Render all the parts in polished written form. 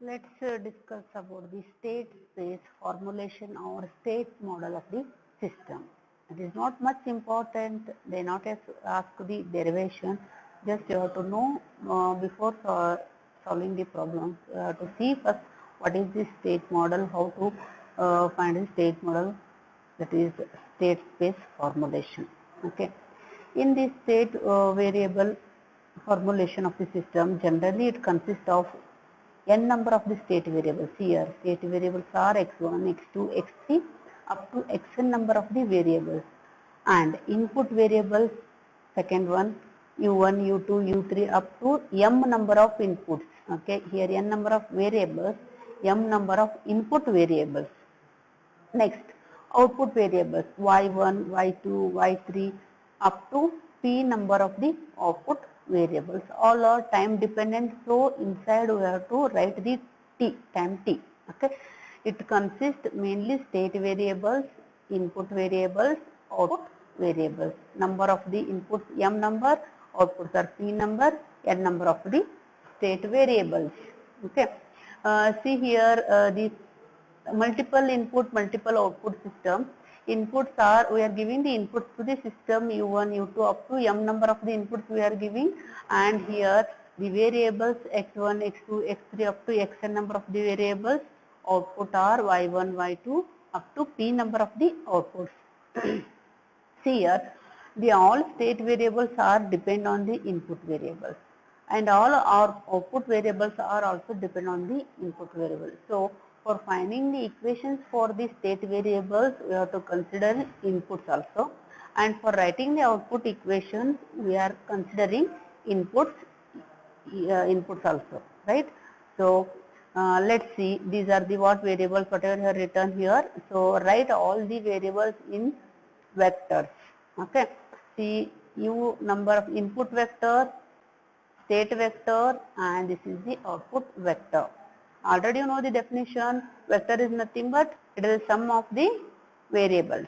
Let's discuss about the state space formulation or state model of the system. It is not much important, they not ask the derivation, just you have to know before solving the problem, to see first what is the state model, how to find the state model, that is state space formulation. Okay. In this state variable formulation of the system, generally it consists of n number of the state variables. Here state variables are x1, x2, x3 up to xn number of the variables, and input variables, second one, u1, u2, u3 up to m number of inputs. Okay, here n number of variables, m number of input variables. Next, output variables y1, y2, y3 up to p number of the output variables. All are time dependent, so inside we have to write the t, time t. Okay, it consists mainly state variables, input variables, output variables. Number of the inputs m number, outputs are p number, n number of the state variables. Okay, see here the multiple input, multiple output system. Inputs are, we are giving the inputs to the system u1, u2 up to m number of the inputs we are giving, and here the variables x1, x2, x3 up to xn number of the variables. Output are y1, y2 up to p number of the outputs. See here, the all state variables are depend on the input variables, and all our output variables are also depend on the input variables. So for finding the equations for the state variables, we have to consider inputs also, and for writing the output equations, we are considering inputs also, right? So let's see, these are the what variables whatever are written here. So write all the variables in vectors. Okay, see u number of input vector, state vector, and this is the output vector. Already you know the definition, vector is nothing but it is the sum of the variables.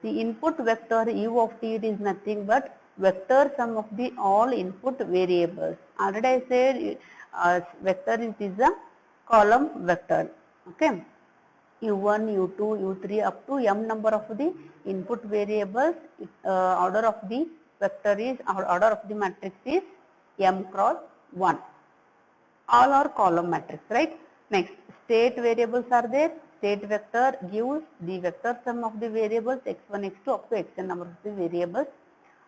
The input vector u of t, it is nothing but vector sum of the all input variables. Already I said vector is a column vector. Okay, u1, u2, u3 up to m number of the input variables. Order of the vector is, order of the matrix is m cross 1. All are column matrix, right? Next, state variables are there. State vector gives the vector sum of the variables x1, x2 up to xn number of the variables.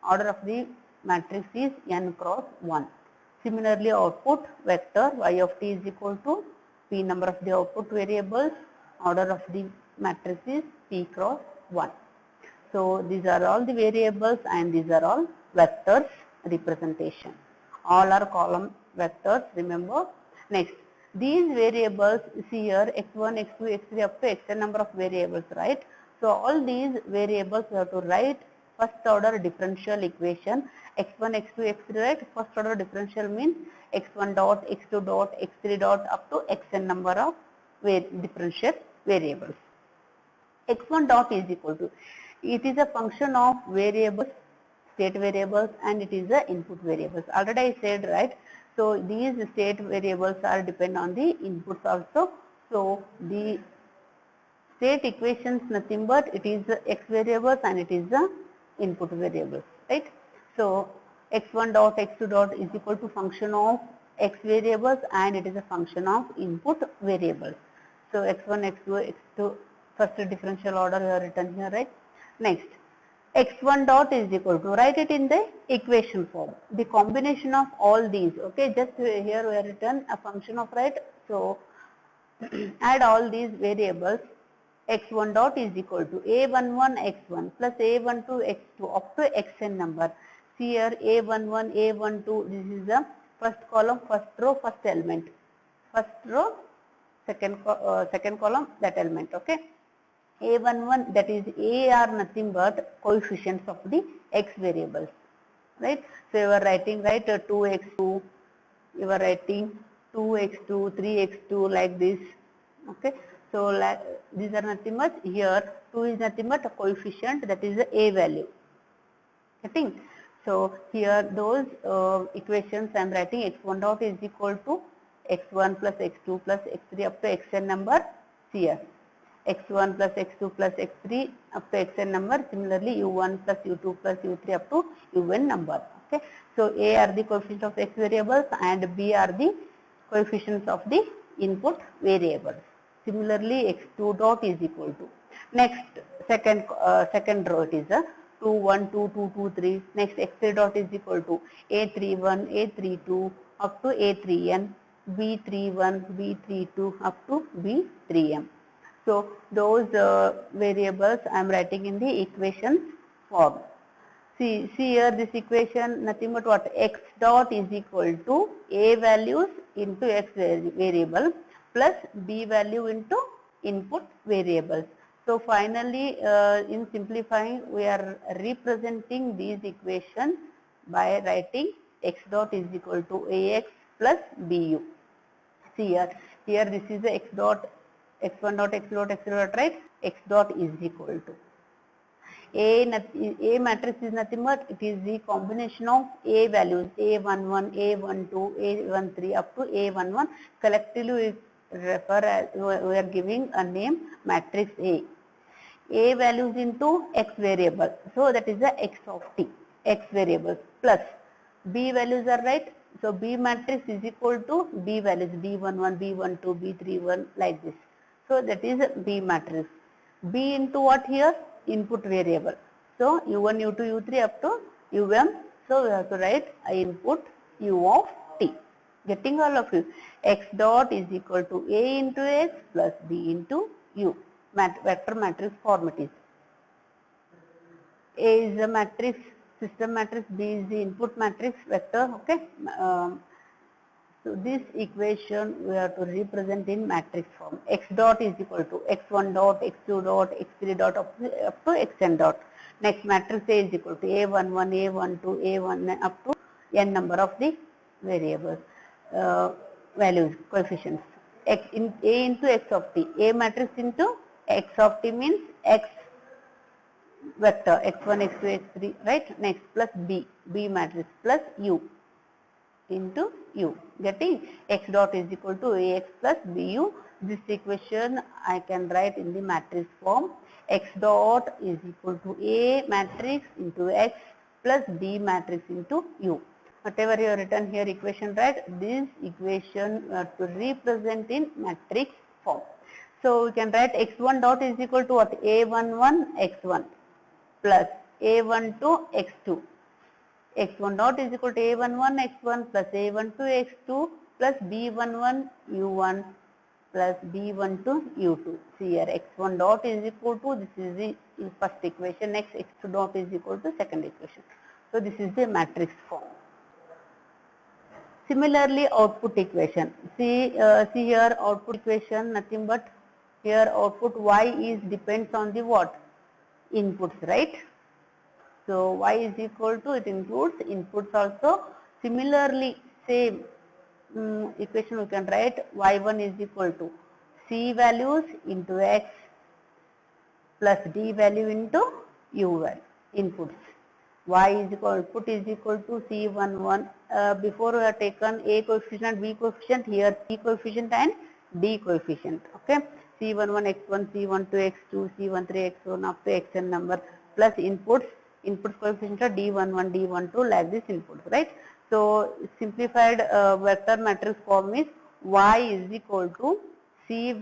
Order of the matrix is n cross 1. Similarly, output vector y of t is equal to p number of the output variables. Order of the matrix is p cross 1. So these are all the variables and these are all vectors representation. All are column vectors, remember. Next, these variables, see here x1, x2, x3 up to xn number of variables, right? So all these variables we have to write first order differential equation, x1, x2, x3, right? First order differential means x1 dot, x2 dot, x3 dot up to xn number of differential variables. x1 dot is equal to, it is a function of variables, state variables, and it is the input variables. Already I said, right? So these state variables are depend on the inputs also. So the state equations nothing but it is the x variables and it is the input variables, right? So x1 dot, x2 dot is equal to function of x variables and it is a function of input variables. So x1, x2, x2, first differential order we have written here, right? Next, x1 dot is equal to, write it in the equation form, the combination of all these. Okay, just here we have written a function of, right? So add all these variables. x1 dot is equal to a11 x1 plus a12 x2 up to xn number. See here a11, a12, this is the first column, first row, first element. First row, second column, that element. Okay, a11, that is a are nothing but coefficients of the x variables, right? So you are writing, right, 2x2, you are writing 2x2, 3x2 like this. Okay, so these are nothing but, here 2 is nothing but a coefficient, that is the a value. Getting? So here those equations I am writing, x1 dot is equal to x1 plus x2 plus x3 up to xn number here. x1 plus x2 plus x3 up to xn number. Similarly, u1 plus u2 plus u3 up to un number. Okay. So A are the coefficients of x variables and B are the coefficients of the input variables. Similarly, x2 dot is equal to, next second row it is a 2 1 2 2 2 3. Next x3 dot is equal to a31 a32 up to a3n, b31 b32 up to b3m. So those variables I am writing in the equation form. See here this equation nothing but what, x dot is equal to a values into x variable plus b value into input variables. So finally in simplifying we are representing these equations by writing x dot is equal to ax plus bu. See here this is the x dot, x1 dot, x dot, x dot, right? X dot is equal to A matrix is nothing but it is the combination of A values A11, A12, A13 up to A11. Collectively we refer as, we are giving a name matrix A. A values into X variable. So that is the X of T, X variables plus B values are right. So B matrix is equal to B values B11, B12, B31 like this. So that is B matrix. B into what here? Input variable. So U1, U2, U3 up to UM. So we have to write input U of T. Getting all of you? X dot is equal to A into X plus B into U. Vector matrix form it is. A is the matrix, system matrix, B is the input matrix vector. Okay. So this equation we have to represent in matrix form. X dot is equal to x1 dot, x2 dot, x3 dot up to xn dot. Next matrix A is equal to a11, a12, a1 up to n number of the variables, values, coefficients. A into x of t. A matrix into x of t means x vector x1, x2, x3, right? Next plus B matrix plus U into U. Getting x dot is equal to ax plus bu. This equation I can write in the matrix form. X dot is equal to A matrix into x plus B matrix into U. Whatever you have written here equation, right? This equation we have to represent in matrix form. So we can write x1 dot is equal to what? A11 x1 plus a12 x2. X1 dot is equal to A11 x1 plus A12 x2 plus B11 u1 plus B12 u2. See here x1 dot is equal to, this is the first equation, next x2 dot is equal to second equation. So this is the matrix form. Similarly output equation. See here output equation nothing but here output y is depends on the what? Inputs, right? So y is equal to, it includes inputs also. Similarly, same equation we can write y1 is equal to c values into x plus d value into u value, inputs. Y is equal, output is equal to c11. Before we have taken a coefficient, b coefficient, here c coefficient and d coefficient. Okay, c11 x1, c12 x2, c13 x1 up to xn number plus inputs. Input coefficient are d11, d12 like this input, right? So simplified vector matrix form is y is equal to c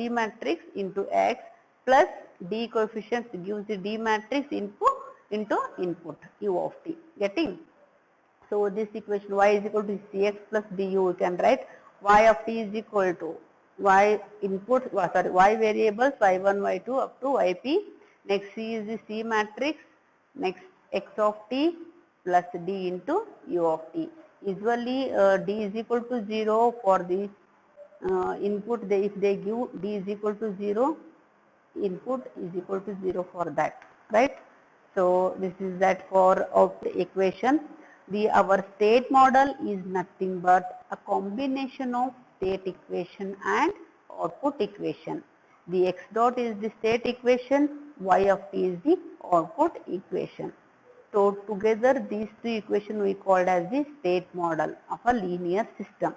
matrix into x plus d coefficients gives the d matrix into input u of t. Getting? So this equation y is equal to cx plus du, we can write y of t is equal to y input, y variables y1, y2 up to yp. Next C is the C matrix, next x of t plus d into u of t. Usually d is equal to 0 for the input, if they give d is equal to 0, input is equal to 0 for that, right? So this is that for output equation. Our state model is nothing but a combination of state equation and output equation. The x dot is the state equation, y of t is the output equation. So together these two equations we called as the state model of a linear system.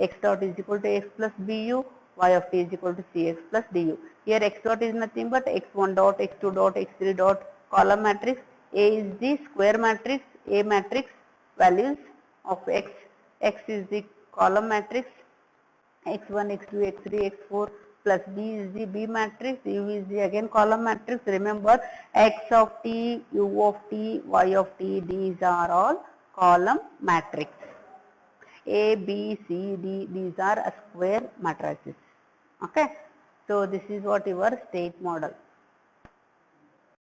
X dot is equal to x plus bu, y of t is equal to cx plus du. Here x dot is nothing but x1 dot, x2 dot, x3 dot column matrix. A is the square matrix, A matrix values of x. X is the column matrix, x1, x2, x3, x4 plus B is the B matrix, U is the again column matrix. Remember x of t, u of t, y of t, these are all column matrix. A, B, C, D, these are a square matrices. Okay. So this is what your state model.